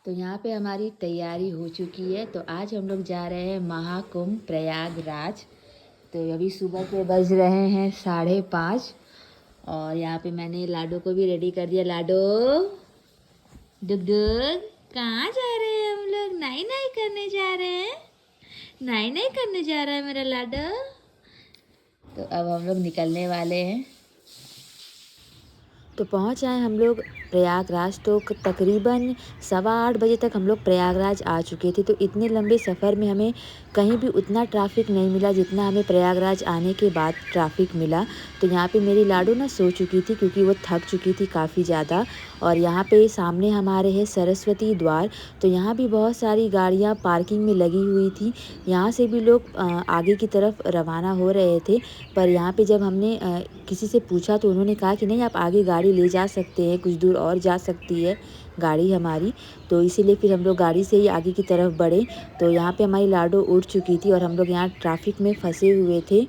तो यहाँ पे हमारी तैयारी हो चुकी है। तो आज हम लोग जा रहे हैं महाकुंभ प्रयागराज। तो अभी सुबह के बज रहे हैं 5:30 और यहाँ पे मैंने लाडो को भी रेडी कर दिया। लाडो डुग डुग, कहाँ जा रहे हैं हम लोग? नाई नाई करने जा रहे हैं। नाई नाई करने जा रहा है मेरा लाडो। तो अब हम लोग निकलने वाले हैं। तो पहुंच आए हम लोग प्रयागराज। तो तकरीबन 7:15 बजे तक हम लोग प्रयागराज आ चुके थे। तो इतने लंबे सफ़र में हमें कहीं भी उतना ट्रैफिक नहीं मिला जितना हमें प्रयागराज आने के बाद ट्रैफिक मिला। तो यहाँ पे मेरी लाडो ना सो चुकी थी क्योंकि वो थक चुकी थी काफ़ी ज़्यादा। और यहाँ पे सामने हमारे है सरस्वती द्वार। तो यहाँ भी बहुत सारी गाड़ियाँ पार्किंग में लगी हुई थी। यहाँ से भी लोग आगे की तरफ रवाना हो रहे थे। पर यहाँ पे जब हमने किसी से पूछा तो उन्होंने कहा कि नहीं, आप आगे गाड़ी ले जा सकते हैं, कुछ दूर और जा सकती है गाड़ी हमारी। तो इसीलिए फिर हम लोग गाड़ी से ही आगे की तरफ बढ़े। तो यहाँ पे हमारी लाडो उठ चुकी थी और हम लोग यहाँ ट्रैफिक में फंसे हुए थे।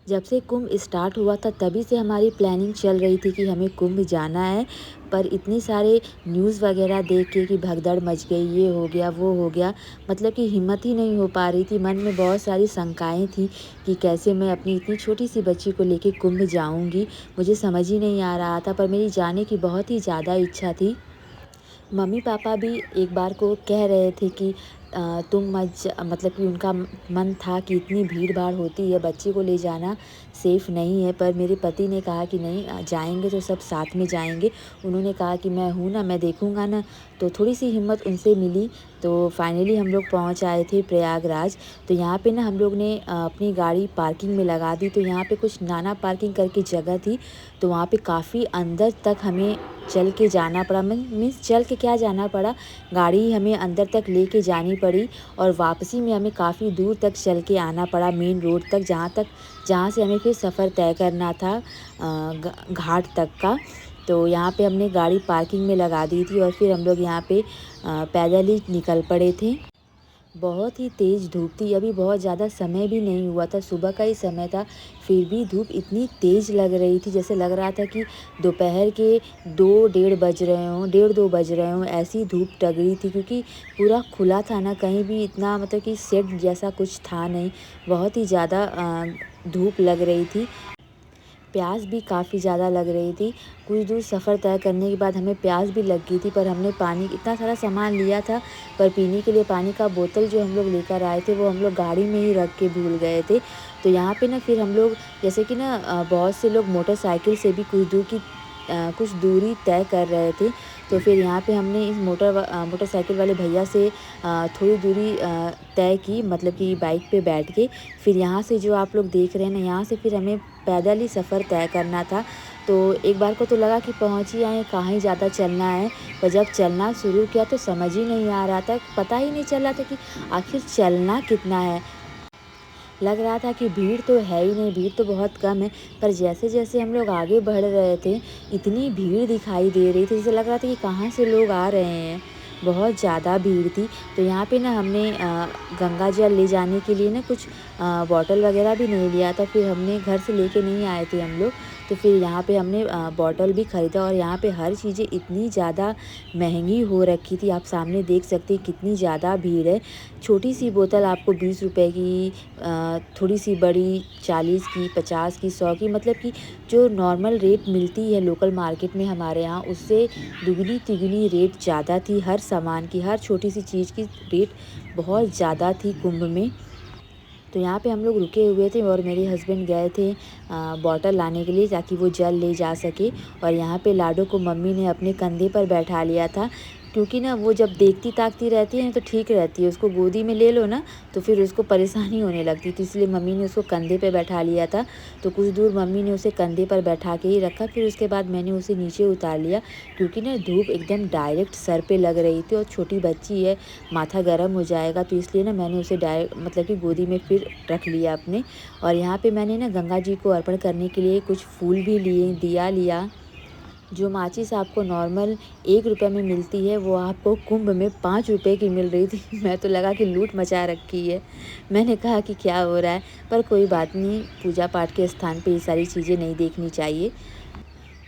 जब से कुंभ स्टार्ट हुआ था तभी से हमारी प्लानिंग चल रही थी कि हमें कुंभ जाना है। पर इतनी सारे न्यूज़ वगैरह देख के कि भगदड़ मच गई, ये हो गया वो हो गया, मतलब कि हिम्मत ही नहीं हो पा रही थी। मन में बहुत सारी शंकाएं थी कि कैसे मैं अपनी इतनी छोटी सी बच्ची को लेके कुंभ जाऊंगी। मुझे समझ ही नहीं आ रहा था, पर मेरी जाने की बहुत ही ज़्यादा इच्छा थी। मम्मी पापा भी एक बार को कह रहे थे कि तुम मतलब कि उनका मन था कि इतनी भीड़ भाड़ होती है, बच्चे को ले जाना सेफ़ नहीं है। पर मेरे पति ने कहा कि नहीं, जाएंगे तो सब साथ में जाएंगे। उन्होंने कहा कि मैं हूँ ना, मैं देखूँगा ना। तो थोड़ी सी हिम्मत उनसे मिली। तो फाइनली हम लोग पहुँच आए थे प्रयागराज। तो यहाँ पे ना हम लोग ने अपनी गाड़ी पार्किंग में लगा दी। तो यहाँ पे कुछ नाना पार्किंग करके जगह थी। तो वहाँ पे काफ़ी अंदर तक हमें चल के जाना पड़ा। मीन्स चल के क्या जाना पड़ा, गाड़ी हमें अंदर तक लेके जानी पड़ी। और वापसी में हमें काफ़ी दूर तक चल के आना पड़ा, मेन रोड तक, जहाँ से हमें फिर सफ़र तय करना था घाट तक का। तो यहाँ पे हमने गाड़ी पार्किंग में लगा दी थी और फिर हम लोग यहाँ पे पैदल ही निकल पड़े थे। बहुत ही तेज़ धूप थी, अभी बहुत ज़्यादा समय भी नहीं हुआ था, सुबह का ही समय था। फिर भी धूप इतनी तेज़ लग रही थी, जैसे लग रहा था कि दोपहर के 2 डेढ़ बज रहे हों, डेढ़ 2 बज रहे हों, ऐसी धूप टग थी। क्योंकि पूरा खुला था ना, कहीं भी इतना मतलब कि शेड जैसा कुछ था नहीं। बहुत ही ज़्यादा धूप लग रही थी। प्यास भी काफ़ी ज़्यादा लग रही थी। कुछ दूर सफ़र तय करने के बाद हमें प्यास भी लग गई थी। पर हमने पानी, इतना सारा सामान लिया था, पर पीने के लिए पानी का बोतल जो हम लोग लेकर आए थे वो हम लोग गाड़ी में ही रख के भूल गए थे। तो यहाँ पे ना फिर हम लोग, जैसे कि ना बहुत से लोग मोटरसाइकिल से भी कुछ दूरी तय कर रहे थे। तो फिर यहाँ पे हमने इस मोटरसाइकिल वाले भैया से थोड़ी दूरी तय की, मतलब कि बाइक पे बैठ के। फिर यहाँ से जो आप लोग देख रहे हैं ना, यहाँ से फिर हमें पैदल ही सफ़र तय करना था। तो एक बार को तो लगा कि पहुँच ही आए, कहाँ ही ज़्यादा चलना है। पर जब चलना शुरू किया तो समझ ही नहीं आ रहा था, पता ही नहीं चल रहा था कि आखिर चलना कितना है। लग रहा था कि भीड़ तो है ही नहीं, भीड़ तो बहुत कम है। पर जैसे-जैसे हम लोग आगे बढ़ रहे थे, इतनी भीड़ दिखाई दे रही थी, जैसे लग रहा था कि कहाँ से लोग आ रहे हैं। बहुत ज़्यादा भीड़ थी। तो यहाँ पे ना हमने गंगा जल ले जाने के लिए ना कुछ बॉटल वगैरह भी नहीं लिया था। फिर हमने घर से लेके नहीं आए थे हम लोग। तो फिर यहाँ पे हमने बॉटल भी ख़रीदा। और यहाँ पे हर चीज़ें इतनी ज़्यादा महंगी हो रखी थी, आप सामने देख सकते हैं कितनी ज़्यादा भीड़ है। छोटी सी बोतल आपको 20 रुपए की, थोड़ी सी बड़ी 40 की, 50 की, 100 की, मतलब कि जो नॉर्मल रेट मिलती है लोकल मार्केट में हमारे यहाँ, उससे दुगनी तिगुनी रेट ज़्यादा थी। हर सामान की, हर छोटी सी चीज़ की रेट बहुत ज़्यादा थी कुंभ में। तो यहाँ पे हम लोग रुके हुए थे और मेरे हस्बैंड गए थे बॉटल लाने के लिए ताकि वो जल ले जा सके। और यहाँ पे लाडो को मम्मी ने अपने कंधे पर बैठा लिया था, क्योंकि ना वो जब देखती ताकती रहती है ना तो ठीक रहती है, उसको गोदी में ले लो ना तो फिर उसको परेशानी होने लगती थी। इसलिए मम्मी ने उसको कंधे पे बैठा लिया था। तो कुछ दूर मम्मी ने उसे कंधे पर बैठा के ही रखा, फिर उसके बाद मैंने उसे नीचे उतार लिया। क्योंकि ना धूप एकदम डायरेक्ट सर पे लग रही थी और छोटी बच्ची है, माथा गर्म हो जाएगा। तो इसलिए ना मैंने उसे डायरेक्ट मतलब कि गोदी में फिर रख लिया अपने। और यहाँ पे मैंने ना गंगा जी को अर्पण करने के लिए कुछ फूल भी लिए, दिया लिया। जो माचिस आपको नॉर्मल 1 रुपये में मिलती है, वो आपको कुंभ में 5 रुपये की मिल रही थी। मैं तो लगा कि लूट मचा रखी है। मैंने कहा कि क्या हो रहा है, पर कोई बात नहीं, पूजा पाठ के स्थान पे ये सारी चीज़ें नहीं देखनी चाहिए।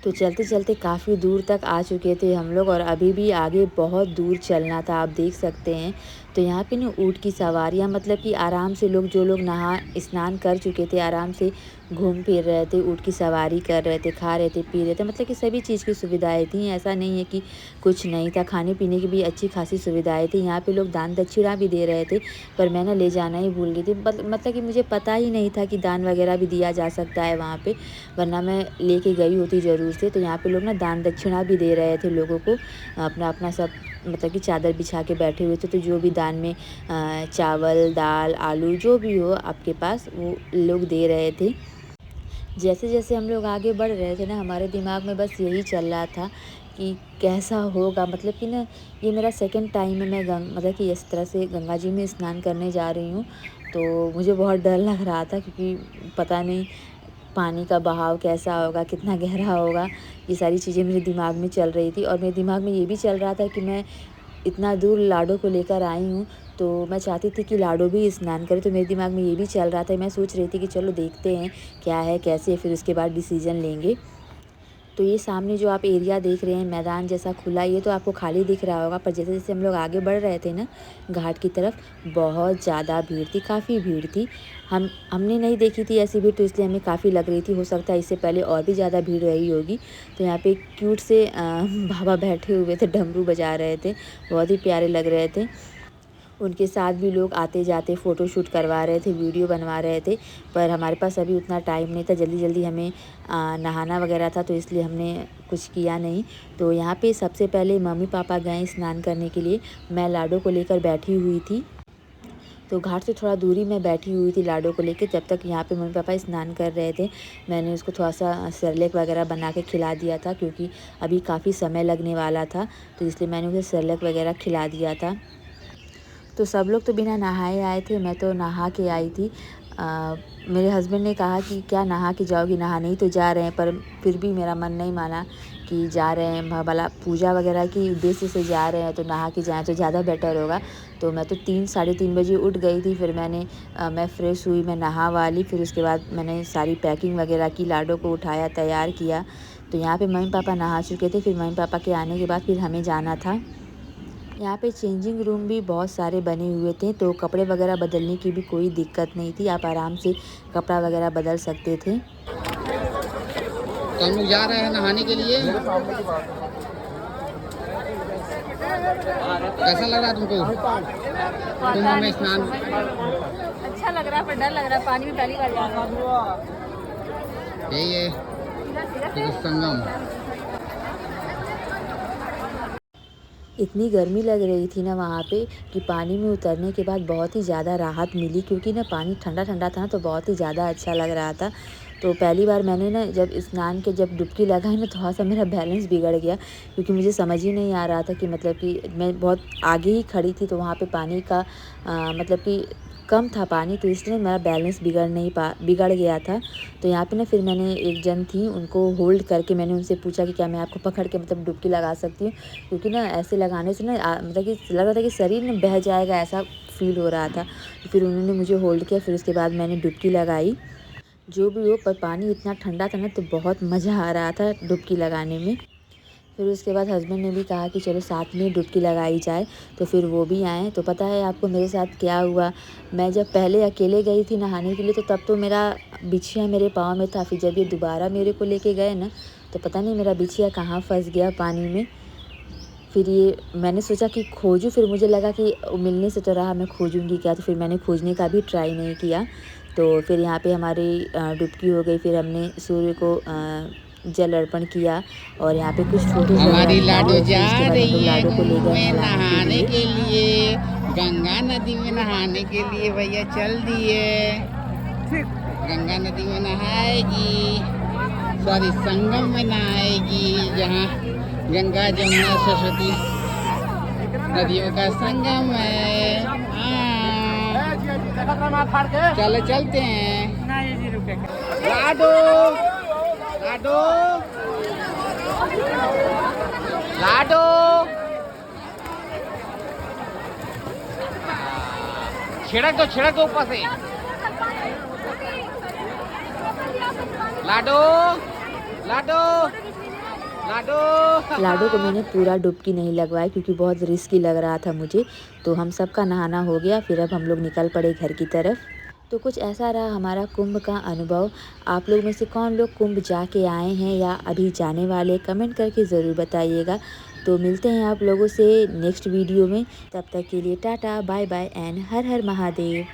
तो चलते चलते काफ़ी दूर तक आ चुके थे हम लोग और अभी भी आगे बहुत दूर चलना था, आप देख सकते हैं। तो यहाँ पे ना ऊँट की सवारियाँ, मतलब कि आराम से लोग, जो लोग नहा स्नान कर चुके थे, आराम से घूम फिर रहे थे, ऊँट की सवारी कर रहे थे, खा रहे थे, पी रहे थे, मतलब कि सभी चीज़ की सुविधाएँ थी। ऐसा नहीं है कि कुछ नहीं था, खाने पीने की भी अच्छी खासी सुविधाएँ थी। यहाँ पे लोग दान दक्षिणा भी दे रहे थे, पर मैं ना ले जाना ही भूल गई थी। मतलब कि मुझे पता ही नहीं था कि दान वगैरह भी दिया जा सकता है वहाँ पे, वरना मैं लेके गई होती ज़रूर से। तो यहाँ पे लोग ना दान दक्षिणा भी दे रहे थे लोगों को, अपना-अपना सब, मतलब कि चादर बिछा के बैठे हुए थे। तो जो भी दान में चावल, दाल, आलू जो भी हो आपके पास, वो लोग दे रहे थे। जैसे-जैसे हम लोग आगे बढ़ रहे थे ना, हमारे दिमाग में बस यही चल रहा था कि कैसा होगा, मतलब कि ना ये मेरा सेकंड टाइम है, मैं मतलब कि इस तरह से गंगा जी में स्नान करने जा रही हूँ। तो मुझे बहुत डर लग रहा था, क्योंकि पता नहीं पानी का बहाव कैसा होगा, कितना गहरा होगा, ये सारी चीज़ें मेरे दिमाग में चल रही थी। और मेरे दिमाग में ये भी चल रहा था कि मैं इतना दूर लाडो को लेकर आई हूँ, तो मैं चाहती थी कि लाडो भी स्नान करे। तो मेरे दिमाग में ये भी चल रहा था, मैं सोच रही थी कि चलो देखते हैं क्या है, कैसे है, फिर उसके बाद डिसीज़न लेंगे। तो ये सामने जो आप एरिया देख रहे हैं, मैदान जैसा खुला, ये तो आपको खाली दिख रहा होगा, पर जैसे-जैसे हम लोग आगे बढ़ रहे थे ना घाट की तरफ, बहुत ज़्यादा भीड़ थी, काफ़ी भीड़ थी। हमने नहीं देखी थी ऐसी भीड़, तो इसलिए हमें काफ़ी लग रही थी, हो सकता है इससे पहले और भी ज़्यादा भीड़ रही होगी। तो यहाँ पे एक क्यूट से बाबा बैठे हुए थे, डमरू बजा रहे थे, बहुत ही प्यारे लग रहे थे। उनके साथ भी लोग आते-जाते फ़ोटोशूट करवा रहे थे, वीडियो बनवा रहे थे, पर हमारे पास अभी उतना टाइम नहीं था, जल्दी-जल्दी हमें नहाना वगैरह था, तो इसलिए हमने कुछ किया नहीं। तो यहाँ पे सबसे पहले मम्मी-पापा गए स्नान करने के लिए, मैं लाडो को लेकर बैठी हुई थी। तो घाट से थोड़ा दूरी मैं बैठी हुई थी लाडो को लेके, जब तक यहाँ पे मम्मी-पापा स्नान कर रहे थे। मैंने उसको थोड़ा-सा सेरेलैक वगैरह बना के खिला दिया था, क्योंकि अभी काफ़ी समय लगने वाला था, तो इसलिए मैंने उसे सेरेलैक वगैरह खिला दिया था। तो सब लोग तो बिना नहाए आए थे, मैं तो नहा के आई थी। मेरे हस्बैंड ने कहा कि क्या नहा के जाओगी, नहाने ही तो जा रहे हैं, पर फिर भी मेरा मन नहीं माना कि जा रहे हैं भला पूजा वगैरह की उद्देश्य से जा रहे हैं, तो नहा के जाएँ तो ज़्यादा बेटर होगा। तो मैं तो 3 साढ़े 3 बजे उठ गई थी, फिर मैं फ्रेश हुई, मैं नहा वहा ली, फिर उसके बाद मैंने सारी पैकिंग वगैरह की, लाडो को उठाया, तैयार किया। तो यहाँ पे मम्मी-पापा नहा चुके थे, फिर मम्मी-पापा के आने के बाद फिर हमें जाना था। यहाँ पे चेंजिंग रूम भी बहुत सारे बने हुए थे, तो कपड़े वगैरह बदलने की भी कोई दिक्कत नहीं थी, आप आराम से कपड़ा वगैरह बदल सकते थे। तो हम लोग जा रहे हैं नहाने के लिए। कैसा लग रहा है तुमको कुंभ में स्नान? अच्छा लग रहा है, पर डर लग रहा है, पानी में पहली बार जा रहा हूँ। यही है संगम। इतनी गर्मी लग रही थी ना वहाँ पे, कि पानी में उतरने के बाद बहुत ही ज़्यादा राहत मिली, क्योंकि ना पानी ठंडा-ठंडा था ना, तो बहुत ही ज़्यादा अच्छा लग रहा था। तो पहली बार मैंने ना जब डुबकी लगाई ना, थोड़ा-सा मेरा बैलेंस बिगड़ गया, क्योंकि मुझे समझ ही नहीं आ रहा था कि, मतलब कि मैं बहुत आगे ही खड़ी थी, तो वहाँ पे पानी का मतलब कि कम था पानी, तो इसलिए मेरा बैलेंस बिगड़ गया था। तो यहाँ पे ना फिर मैंने, एक जन थी, उनको होल्ड करके मैंने उनसे पूछा कि क्या मैं आपको पकड़ के मतलब डुबकी लगा सकती हूँ? क्योंकि ना ऐसे लगाने से ना मतलब कि लग रहा था कि शरीर ना बह जाएगा, ऐसा फ़ील हो रहा था। तो फिर उन्होंने मुझे होल्ड किया, फिर उसके बाद मैंने डुबकी लगाई। जो भी हो, पर पानी इतना ठंडा था ना, तो बहुत मज़ा आ रहा था डुबकी लगाने में। फिर उसके बाद हस्बैंड ने भी कहा कि चलो साथ में डुबकी लगाई जाए, तो फिर वो भी आए। तो पता है आपको मेरे साथ क्या हुआ? मैं जब पहले अकेले गई थी नहाने के लिए, तो तब तो मेरा बिछिया मेरे पाँव में था, फिर जब ये दोबारा मेरे को लेके गए ना, तो पता नहीं मेरा बिछिया कहाँ फँस गया पानी में। फिर ये मैंने सोचा कि खोजूँ, फिर मुझे लगा कि मिलने से तो रहा, मैं खोजूँगी क्या? तो फिर मैंने खोजने का भी ट्राई नहीं किया। तो फिर यहाँ पे हमारी डुबकी हो गई, फिर हमने सूर्य को जल अर्पण किया, और यहाँ पे कुछ फ़ोटोज़ वगैरह हमारी निकाली, लाडो और फिर जा उसके बाद हम लोग रही है लाडो को ले कुंभ गए में नहलाने के नहाने लिए। के लिए, गंगा नदी में नहाने के लिए भैया चल दिए। गंगा नदी में नहाएगी, सॉरी संगम में नहाएगी, जहाँ गंगा जमुना सरस्वती नदियों का संगम है। चलो चलते हैं। लाडो लाडो लाडो, छिड़क दो ऊपर से। लाडो लाडो लाडो को मैंने पूरा डुबकी नहीं लगवाई क्योंकि बहुत रिस्की लग रहा था मुझे। तो हम सबका नहाना हो गया, फिर अब हम लोग निकल पड़े घर की तरफ। तो कुछ ऐसा रहा हमारा कुंभ का अनुभव। आप लोग में से कौन लोग कुंभ जाके आए हैं या अभी जाने वाले, कमेंट करके ज़रूर बताइएगा। तो मिलते हैं आप लोगों से नेक्स्ट वीडियो में। तब तक के लिए टाटा बाय बाय एंड हर हर महादेव।